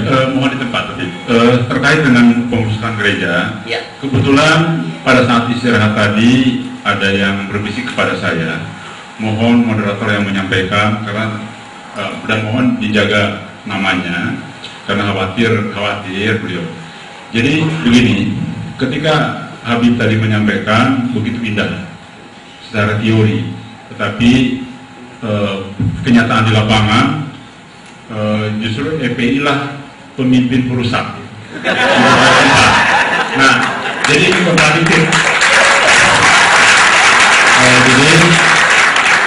Baik, mohon di tempat tadi. Terkait dengan pengurusan gereja, Ya. kebetulan pada saat istirahat tadi ada yang berbisik kepada saya. Mohon moderator yang menyampaikan karena dan mohon dijaga namanya karena khawatir beliau. Jadi begini, ketika Habib tadi menyampaikan begitu indah secara teori, tetapi kenyataan di lapangan justru FPI lah pemimpin perusak. Nah, jadi ini kontradiktif.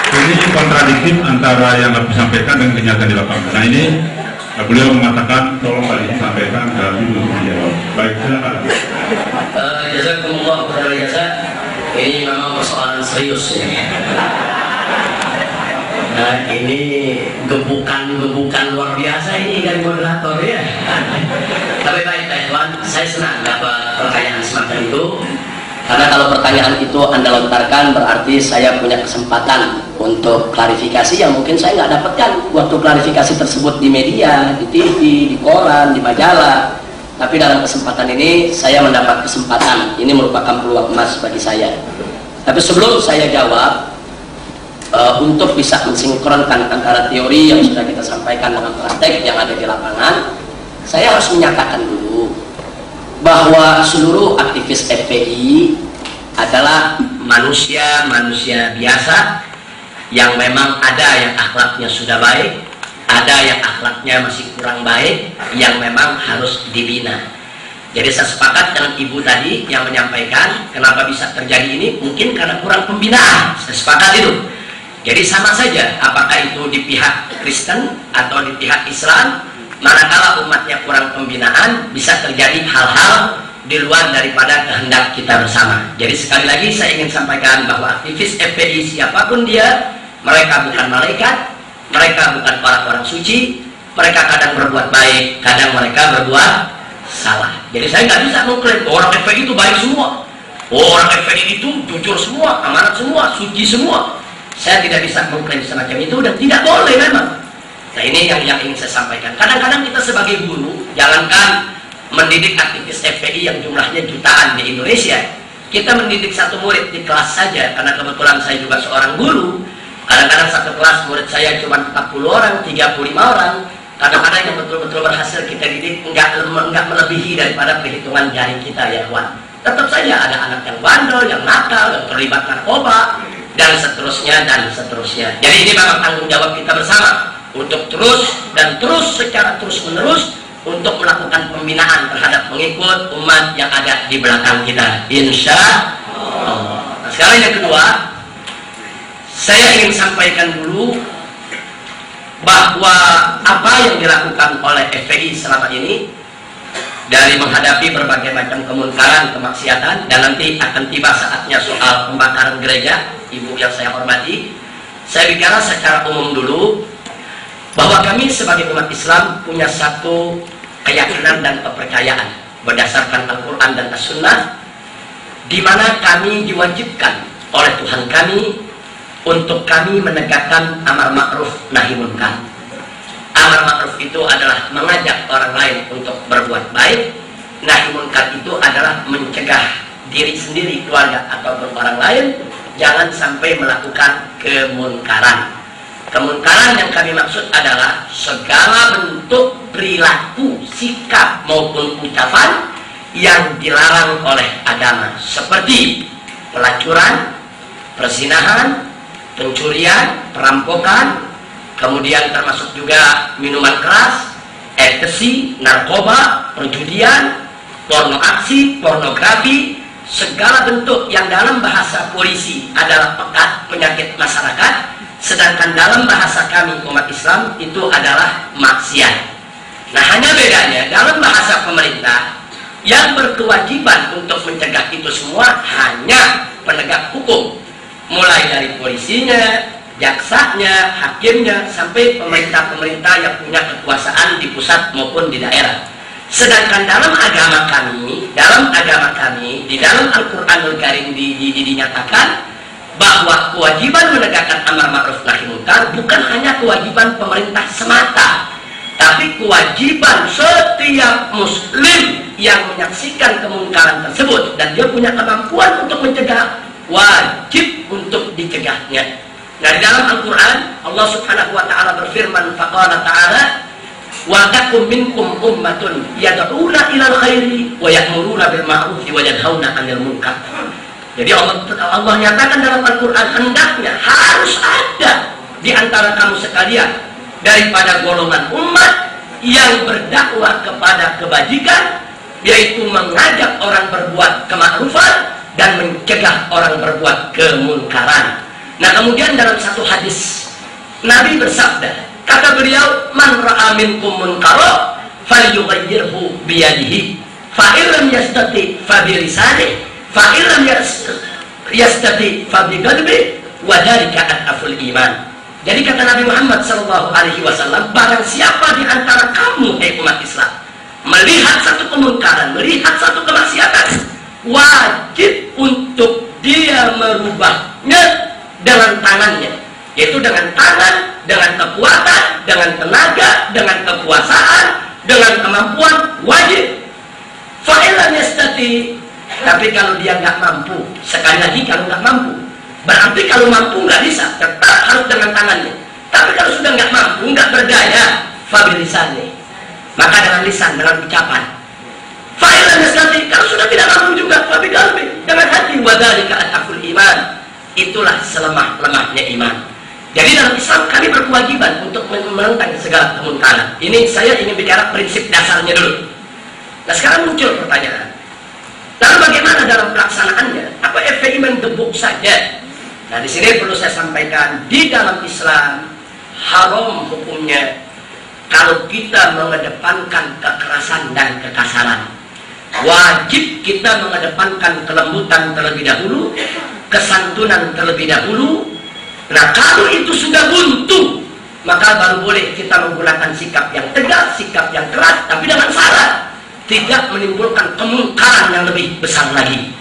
Jadi ini kontradiktif antara yang harus disampaikan dan kenyataan di lapangan. Nah ini beliau mengatakan tolong tadi disampaikan ke Habib untuk dijawab. Baik, silakan. Jazakumullah khairan jasa. Ini memang persoalan serius ya. Nah, ini gebukan luar biasa ini dari moderator ya. Tapi baik Tuan, saya senang dapat pertanyaan semacam itu. Karena kalau pertanyaan itu Anda lontarkan berarti saya punya kesempatan untuk klarifikasi yang mungkin saya nggak dapatkan waktu klarifikasi tersebut di media, di TV, di koran, di majalah. Tapi dalam kesempatan ini saya mendapat kesempatan. Ini merupakan peluang emas bagi saya. Tapi sebelum saya jawab, untuk bisa mensinkronkan antara teori yang sudah kita sampaikan dengan praktek yang ada di lapangan, saya harus menyatakan dulu bahwa seluruh aktivis FPI adalah manusia biasa yang memang ada yang akhlaknya sudah baik, ada yang akhlaknya masih kurang baik, yang memang harus dibina. Jadi saya sepakat dengan ibu tadi yang menyampaikan kenapa bisa terjadi ini, mungkin karena kurang pembinaan. Saya sepakat itu. Jadi sama saja apakah itu di pihak Kristen atau di pihak Islam, manakala umatnya kurang pembinaan bisa terjadi hal-hal di luar daripada kehendak kita bersama. Jadi sekali lagi saya ingin sampaikan bahwa aktivis FPI siapapun dia, mereka bukan malaikat, mereka bukan orang suci, mereka kadang berbuat baik, kadang mereka berbuat salah. Jadi saya nggak bisa mengklaim orang FPI itu baik semua, orang FPI itu jujur semua, amanat semua, suci semua. Saya tidak bisa mengklaim semacam itu dan tidak boleh memang. Nah ini yang ingin saya sampaikan. Kadang-kadang kita sebagai guru, jangankan mendidik aktivis FPI yang jumlahnya jutaan di Indonesia, kita mendidik satu murid di kelas saja, karena kebetulan saya juga seorang guru. Kadang-kadang satu kelas murid saya cuma 40 orang, 35 orang. Kadang-kadang yang betul-betul berhasil kita didik enggak melebihi daripada perhitungan jari kita ya kawan. Tetap saja ada anak yang bandel, yang nakal, yang terlibat narkoba, dan seterusnya dan seterusnya. Jadi ini memang tanggung jawab kita bersama untuk terus secara terus menerus untuk melakukan pembinaan terhadap pengikut umat yang ada di belakang kita, insya Allah. Nah, sekarang yang kedua, saya ingin sampaikan dulu bahwa apa yang dilakukan oleh FPI selama ini dari menghadapi berbagai macam kemunkaran, kemaksiatan, dan nanti akan tiba saatnya soal pembakaran gereja, ibu yang saya hormati. Saya bicara secara umum dulu bahwa kami sebagai umat Islam punya satu keyakinan dan kepercayaan berdasarkan Al-Quran dan As-Sunnah, di mana kami diwajibkan oleh Tuhan kami untuk kami menegakkan amar ma'ruf nahi munkar. Amar ma'ruf itu adalah mengajak orang lain untuk berbuat baik. Nahi munkar itu adalah mencegah diri sendiri, keluarga, ataupun orang lain jangan sampai melakukan kemunkaran. Kemunkaran yang kami maksud adalah segala bentuk perilaku, sikap maupun ucapan yang dilarang oleh agama, seperti pelacuran, perzinahan, pencurian, perampokan, kemudian termasuk juga minuman keras, ekstasi, narkoba, perjudian, pornografi, segala bentuk yang dalam bahasa polisi adalah pekat penyakit masyarakat, sedangkan dalam bahasa kami umat Islam itu adalah maksiat. Nah, hanya bedanya dalam bahasa pemerintah yang berkewajiban untuk mencegah itu semua hanya penegak hukum, mulai dari polisinya, jaksanya, hakimnya, sampai pemerintah-pemerintah yang punya kekuasaan di pusat maupun di daerah. Sedangkan dalam agama kami, di dalam Al-Quranul Karim dinyatakan bahwa kewajiban menegakkan amar ma'ruf nahi munkar bukan hanya kewajiban pemerintah semata, Tapi kewajiban setiap muslim yang menyaksikan kemungkaran tersebut dan dia punya kemampuan untuk mencegah, wajib untuk dicegahnya. Nah, di dalam Al-Quran Allah subhanahu wa ta'ala berfirman, faqala ta'ala wa takum minkum ummatun yad'una ilal khairi wa ya'muruna bil ma'rufi wa yanhauna 'anil munkar. Jadi Allah nyatakan dalam Al-Quran, hendaknya harus ada di antara kamu sekalian daripada golongan umat yang berdakwah kepada kebajikan, yaitu mengajak orang berbuat kema'rufan dan mencegah orang berbuat kemunkaran. Nah, kemudian dalam satu hadis Nabi bersabda, kata beliau, man ra'a minkum munkara falyughayyirhu biyadihi fa in lam yastati fa bi lisanihi fa in lam yastati fa bi qalbihi wa dzalika adaful iman. Jadi kata Nabi Muhammad SAW, barang siapa di antara kamu, umat Islam, melihat satu kemungkaran, melihat satu kemaksiatan, wajib untuk dia merubahnya dengan tangannya, yaitu dengan tangan, dengan kekuatan, dengan tenaga, dengan kekuasaan, dengan kemampuan, wajib. Fa'ilan yastati, tapi kalau dia nggak mampu, sekali lagi kalau nggak mampu, berarti kalau mampu nggak bisa, tetap harus dengan tangannya. Tapi kalau sudah nggak mampu, nggak berdaya, fabilisannya, maka dengan lisan, dengan ucapan. Fa'ilan yastati, kalau sudah tidak mampu juga, fabiqalbi, dengan hati. Wadzalika adaful iman, itulah selemah-lemahnya iman. Jadi dalam Islam kami berkewajiban untuk menentang segala kemungkaran. Ini saya ingin bicara prinsip dasarnya dulu. Nah, sekarang muncul pertanyaan, lalu bagaimana dalam pelaksanaannya? Apa FPI mendebuk saja? Nah, di sini perlu saya sampaikan, di dalam Islam haram hukumnya kalau kita mengedepankan kekerasan dan kekasaran. Wajib kita mengedepankan kelembutan terlebih dahulu, kesantunan terlebih dahulu. Nah, kalau itu sudah buntu, maka baru boleh kita menggunakan sikap yang tegas, sikap yang keras, tapi dengan syarat tidak menimbulkan kemungkaran yang lebih besar lagi.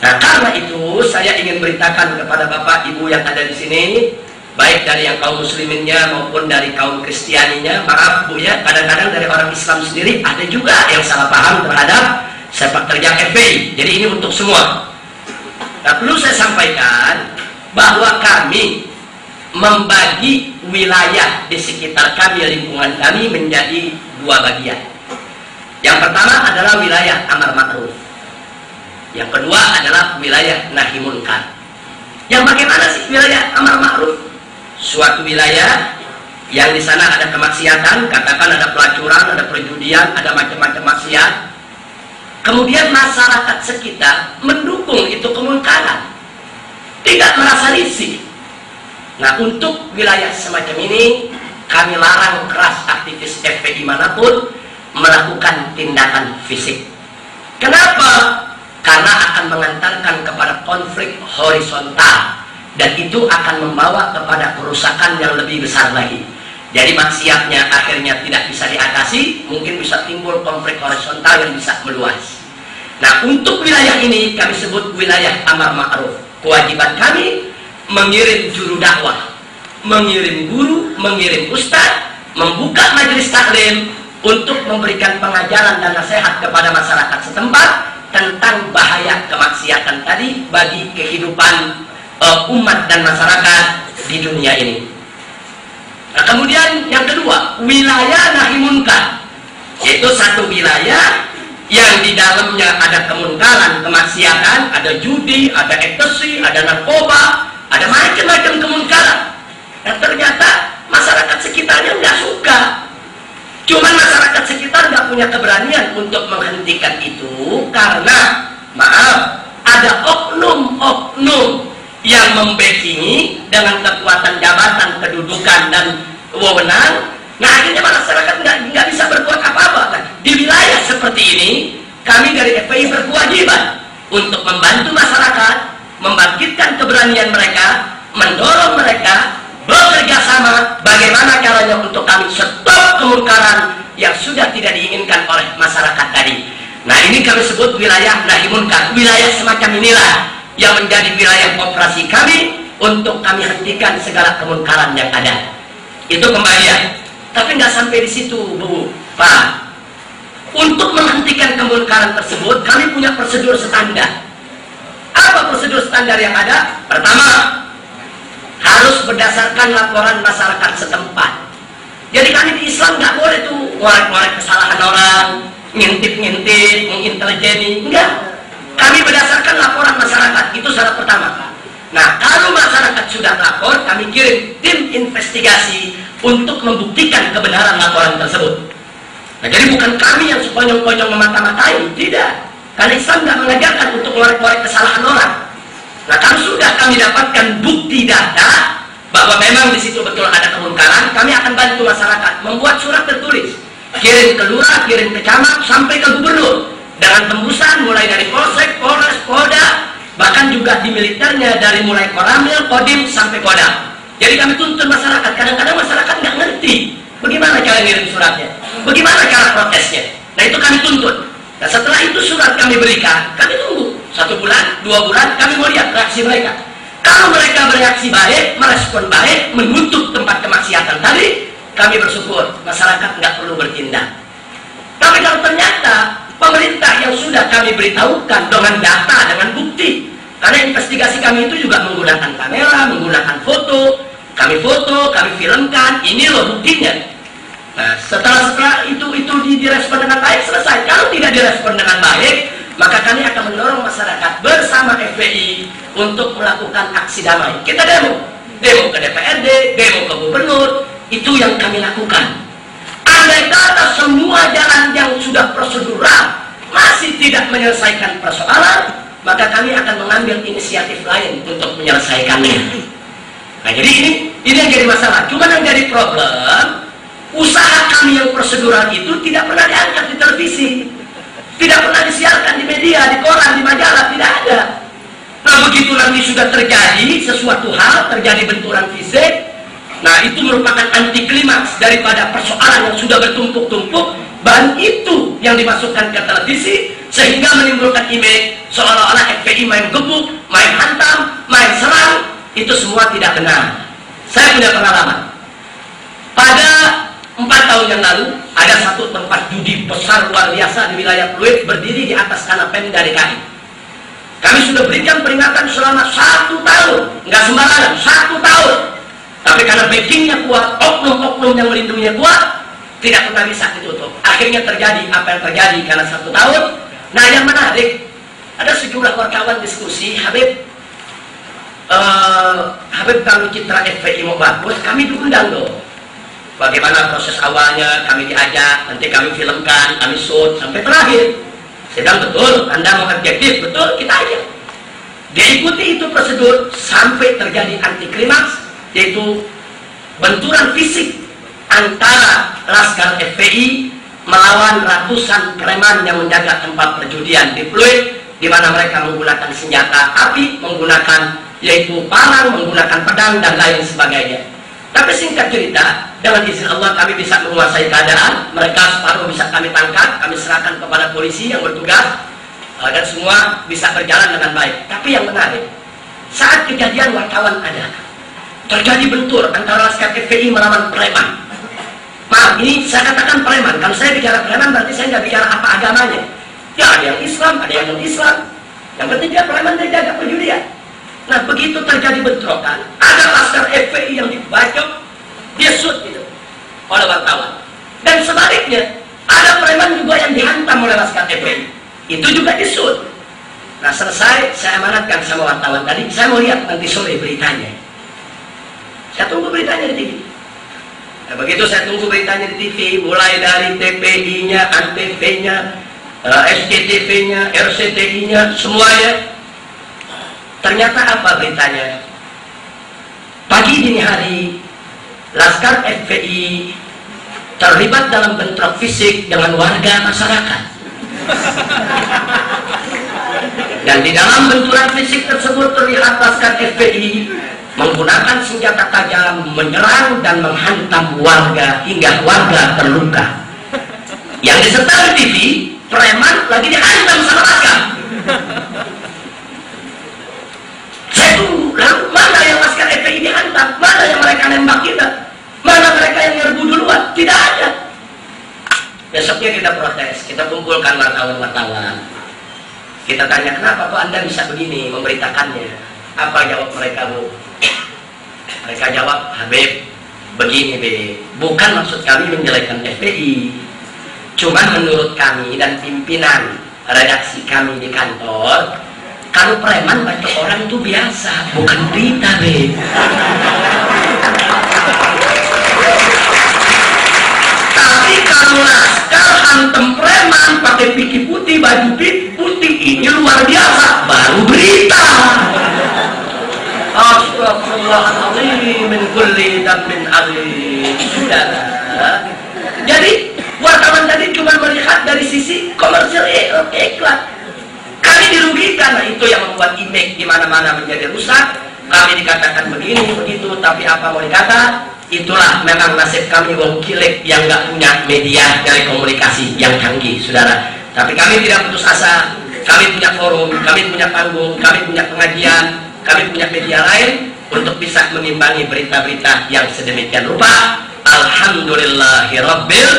Nah, karena itu saya ingin beritakan kepada Bapak Ibu yang ada di sini, baik dari yang kaum musliminnya maupun dari kaum kristianinya. Maaf Bu ya, kadang-kadang dari orang Islam sendiri ada juga yang salah paham terhadap sepak terjang FPI. Jadi ini untuk semua. Nah, perlu saya sampaikan bahwa kami membagi wilayah di sekitar kami, lingkungan kami, menjadi dua bagian. Yang pertama adalah wilayah amar ma'ruf. Yang kedua adalah wilayah nahi munkar. Yang bagaimana sih wilayah amar ma'ruf? Suatu wilayah yang di sana ada kemaksiatan, katakan ada pelacuran, ada perjudian, ada macam-macam maksiat. Kemudian masyarakat sekitar mendukung itu kemunkaran, tidak merasa risih. Nah, untuk wilayah semacam ini kami larang keras aktivis FPI manapun melakukan tindakan fisik. Kenapa? Karena akan mengantarkan kepada konflik horizontal, dan itu akan membawa kepada kerusakan yang lebih besar lagi. Jadi maksiatnya akhirnya tidak bisa diatasi, mungkin bisa timbul konflik horizontal yang bisa meluas. Nah, untuk wilayah ini kami sebut wilayah amar ma'ruf. Kewajiban kami mengirim juru dakwah, mengirim guru, mengirim ustadz, membuka majelis taklim untuk memberikan pengajaran dan nasihat kepada masyarakat setempat tentang bahaya kemaksiatan tadi bagi kehidupan umat dan masyarakat di dunia ini. Nah, kemudian yang kedua, wilayah nahi munkar, yaitu satu wilayah yang di dalamnya ada kemunkaran, kemaksiatan, ada judi, ada ekstasi, ada narkoba, ada macam-macam kemunkaran. Nah, ternyata masyarakat sekitarnya nggak suka. Cuman masyarakat sekitar nggak punya keberanian untuk menghentikan itu karena, maaf, ada oknum-oknum yang membackingi dengan kekuatan jabatan, kedudukan, dan wewenang. Nah, akhirnya masyarakat nggak bisa berbuat apa-apa. Nah, di wilayah seperti ini, kami dari FPI berkewajiban untuk membantu masyarakat, membangkitkan keberanian mereka, mendorong mereka bekerja sama bagaimana caranya untuk kami stop kemungkaran yang sudah tidak diinginkan oleh masyarakat tadi. Nah, ini kami sebut wilayah nahi munkar. Wilayah semacam inilah yang menjadi wilayah operasi kami untuk kami hentikan segala kemungkaran yang ada. Itu pembagian. Tapi nggak sampai di situ, Bu, Pak. Untuk menghentikan kemungkaran tersebut, kami punya prosedur standar. Apa prosedur standar yang ada? Pertama, harus berdasarkan laporan masyarakat setempat. Jadi kami di Islam nggak boleh tuh ngorek-ngorek kesalahan orang, ngintip-ngintip, mengintelligeni, enggak. Kami berdasarkan laporan masyarakat, itu syarat pertama. Nah, kalau masyarakat sudah lapor, kami kirim tim investigasi untuk membuktikan kebenaran laporan tersebut. Nah, jadi bukan kami yang sekonyong-konyong memata-matai, tidak. Karena Islam nggak mengajarkan untuk ngorek-ngorek kesalahan orang. Nah, kalau sudah kami dapatkan bukti data bahwa memang di situ betul ada kemungkaran, kami akan bantu masyarakat membuat surat tertulis, kirim ke lurah, kirim ke camat, sampai ke gubernur dengan tembusan mulai dari polsek, polres, polda, bahkan juga di militernya dari mulai koramil, kodim sampai kodam. Jadi kami tuntut masyarakat. Kadang-kadang masyarakat nggak ngerti bagaimana cara ngirim suratnya, bagaimana cara protesnya. Nah, itu kami tuntut. Nah, setelah itu surat kami berikan, kami tunggu 1 bulan, 2 bulan, kami mau lihat reaksi mereka. Kalau mereka bereaksi baik, merespon baik, menutup tempat kemaksiatan tadi, kami bersyukur, masyarakat nggak perlu bertindak. Tapi kalau ternyata pemerintah yang sudah kami beritahukan dengan data, dengan bukti, karena investigasi kami itu juga menggunakan kamera, menggunakan foto, kami filmkan, ini loh buktinya. Nah, setelah itu direspon dengan baik, selesai. Kalau tidak direspon dengan baik, maka kami akan mendorong masyarakat bersama FPI untuk melakukan aksi damai. Kita demo ke DPRD, demo ke gubernur, itu yang kami lakukan. Andai kata semua jalan yang sudah prosedural masih tidak menyelesaikan persoalan, maka kami akan mengambil inisiatif lain untuk menyelesaikannya. Nah, jadi ini yang jadi masalah. Cuma yang jadi problem, usaha kami yang prosedural itu tidak pernah diangkat di televisi, tidak pernah disiarkan di media, di koran, di majalah, tidak ada. Nah, begitu nanti sudah terjadi sesuatu hal, terjadi benturan fisik, nah itu merupakan anti klimaks daripada persoalan yang sudah bertumpuk-tumpuk, bahan itu yang dimasukkan ke televisi, sehingga menimbulkan image seolah-olah FPI main gebuk, main hantam, main serang. Itu semua tidak benar. Saya punya pengalaman. Pada 4 tahun yang lalu, ada satu tempat judi besar luar biasa di wilayah Pluit berdiri di atas tanah Pemda DKI. Kami sudah berikan peringatan selama 1 tahun, nggak sembarangan, 1 tahun. Tapi karena backingnya kuat, oknum-oknum yang melindunginya kuat, tidak pernah bisa ditutup. Akhirnya terjadi apa yang terjadi karena 1 tahun. Nah, yang menarik, ada sejumlah wartawan diskusi, Habib kalau citra FPI mau bagus, kami diundang dong. Bagaimana proses awalnya, kami diajak, nanti kami filmkan, kami shoot, sampai terakhir. Saya bilang, betul, Anda mau objektif, betul, kita aja. Dia ikuti itu prosedur, sampai terjadi anti klimaks, yaitu benturan fisik antara Laskar FPI melawan ratusan preman yang menjaga tempat perjudian di Pluit, di mana mereka menggunakan senjata api, menggunakan yaitu parang, menggunakan pedang, dan lain sebagainya. Tapi singkat cerita, dengan izin Allah kami bisa menguasai keadaan, mereka separuh bisa kami tangkap, kami serahkan kepada polisi yang bertugas, dan semua bisa berjalan dengan baik. Tapi yang menarik, saat kejadian wartawan ada, terjadi bentur antara Laskar FPI melawan preman. Maaf, ini saya katakan preman. Kalau saya bicara preman, berarti saya nggak bicara apa agamanya. Ya, ada yang Islam, ada yang non-Islam. Yang penting dia preman, dia jaga perjudian. Nah, begitu terjadi bentrokan, ada Laskar FPI yang dibacok, dia shoot gitu oleh wartawan. Dan sebaliknya, ada preman juga yang dihantam oleh Laskar FPI, itu juga di shoot. Nah, selesai, saya amanatkan sama wartawan tadi, saya mau lihat nanti sore beritanya. Saya tunggu beritanya di TV. Nah, begitu saya tunggu beritanya di TV, mulai dari TPI-nya, ANTV-nya, SCTV-nya, RCTI-nya, semuanya. Ternyata apa beritanya? Pagi dini hari, Laskar FPI terlibat dalam bentrok fisik dengan warga masyarakat. Dan di dalam benturan fisik tersebut terlihat Laskar FPI menggunakan senjata tajam menyerang dan menghantam warga hingga warga terluka. Yang disetel di TV, preman lagi dihantam sama Laskar. Saya tunggu, lalu mana yang Laskar FPI dihantam? Mana yang mereka nembak kita? Mana mereka yang nyerbu duluan? Tidak wartawan-wartawan. Kita tanya, kenapa kok Anda bisa begini memberitakannya? Apa jawab mereka, Bu? Mereka jawab, Habib, begini, Be. Bukan maksud kami menjelekkan FPI. Cuman menurut kami dan pimpinan redaksi kami di kantor, kalau preman baca orang itu biasa, bukan berita, Be. Tapi kalau naskah hantam preman pakai piki putih, baju putih, ini luar biasa, baru berita. Astagfirullahaladzim min kulli dambin azim. Saudara, jadi wartawan tadi cuma melihat dari sisi komersial iklan. Kami dirugikan, nah itu yang membuat image di mana-mana menjadi rusak. Kami dikatakan begini begitu, tapi apa mau dikata? Itulah memang nasib kami wong kilek yang nggak punya media dari komunikasi yang canggih, saudara. Tapi kami tidak putus asa. Kami punya forum, kami punya panggung, kami punya pengajian, kami punya media lain untuk bisa mengimbangi berita-berita yang sedemikian rupa. Alhamdulillahirabbil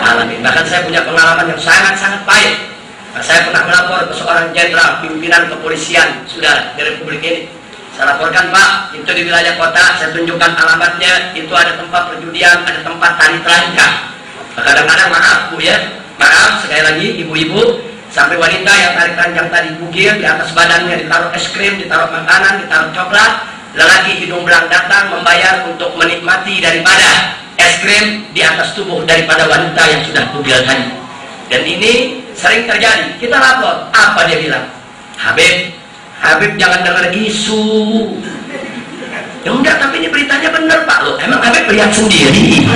alamin. Bahkan saya punya pengalaman yang sangat-sangat baik. Nah, saya pernah melapor ke seorang jenderal pimpinan kepolisian, saudara, di Republik ini. Saya laporkan, Pak, itu di wilayah kota, saya tunjukkan alamatnya, itu ada tempat perjudian, ada tempat tari terangkah. Kadang-kadang maaf, Bu ya, maaf sekali lagi ibu-ibu, sampai wanita yang tarik ranjang tadi bugil, di atas badannya ditaruh es krim, ditaruh makanan, ditaruh coklat. Lelaki hidung belang datang membayar untuk menikmati daripada es krim di atas tubuh daripada wanita yang sudah bugil tadi. Dan ini sering terjadi. Kita lapor, apa dia bilang? Habib jangan dengar isu. Ya enggak, tapi ini beritanya benar, Pak. Loh, emang Habib lihat sendiri?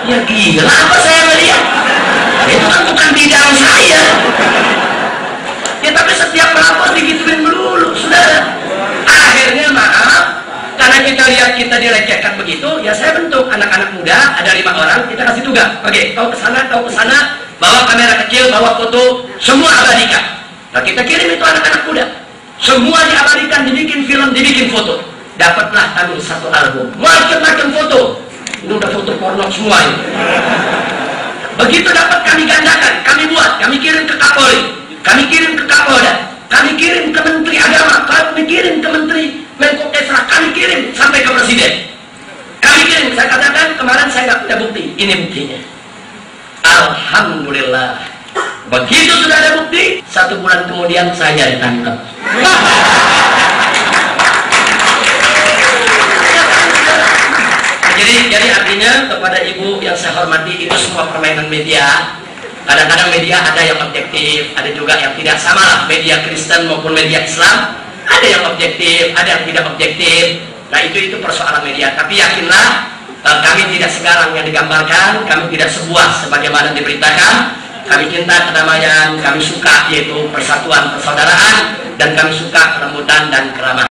Ya gila, apa saya melihat? Itu kan bukan bidang saya. Ya tapi setiap melapor digituin melulu, saudara. Akhirnya maaf, karena kita lihat kita direcehkan begitu, ya saya bentuk anak-anak muda, ada 5 orang, kita kasih tugas. Oke, kau kesana, bawa kamera kecil, bawa foto, semua abadikan. Nah kita kirim itu anak-anak muda, semua diabadikan, dibikin film, dibikin foto. Dapatlah kami 1 album, macam-macam foto. Ini udah foto porno semua ini. Begitu dapat kami gandakan, kami buat, kami kirim ke Kapolri, kami kirim ke Kapolda, kami kirim ke Menteri Agama, kami kirim ke Menteri Menko Kesra, kami kirim sampai ke Presiden. Kami kirim, saya katakan kemarin saya nggak punya bukti, ini buktinya. Alhamdulillah. Begitu sudah ada bukti, 1 bulan kemudian saya ditangkap. Jadi artinya kepada ibu yang saya hormati, itu semua permainan media. Kadang-kadang media ada yang objektif, ada juga yang tidak. Sama lah, media Kristen maupun media Islam, ada yang objektif, ada yang tidak objektif. Nah itu persoalan media. Tapi yakinlah, kami tidak sekarang yang digambarkan, kami tidak sebuah sebagaimana diberitakan. Kami cinta kedamaian, kami suka yaitu persatuan persaudaraan, dan kami suka kelembutan dan keramahan.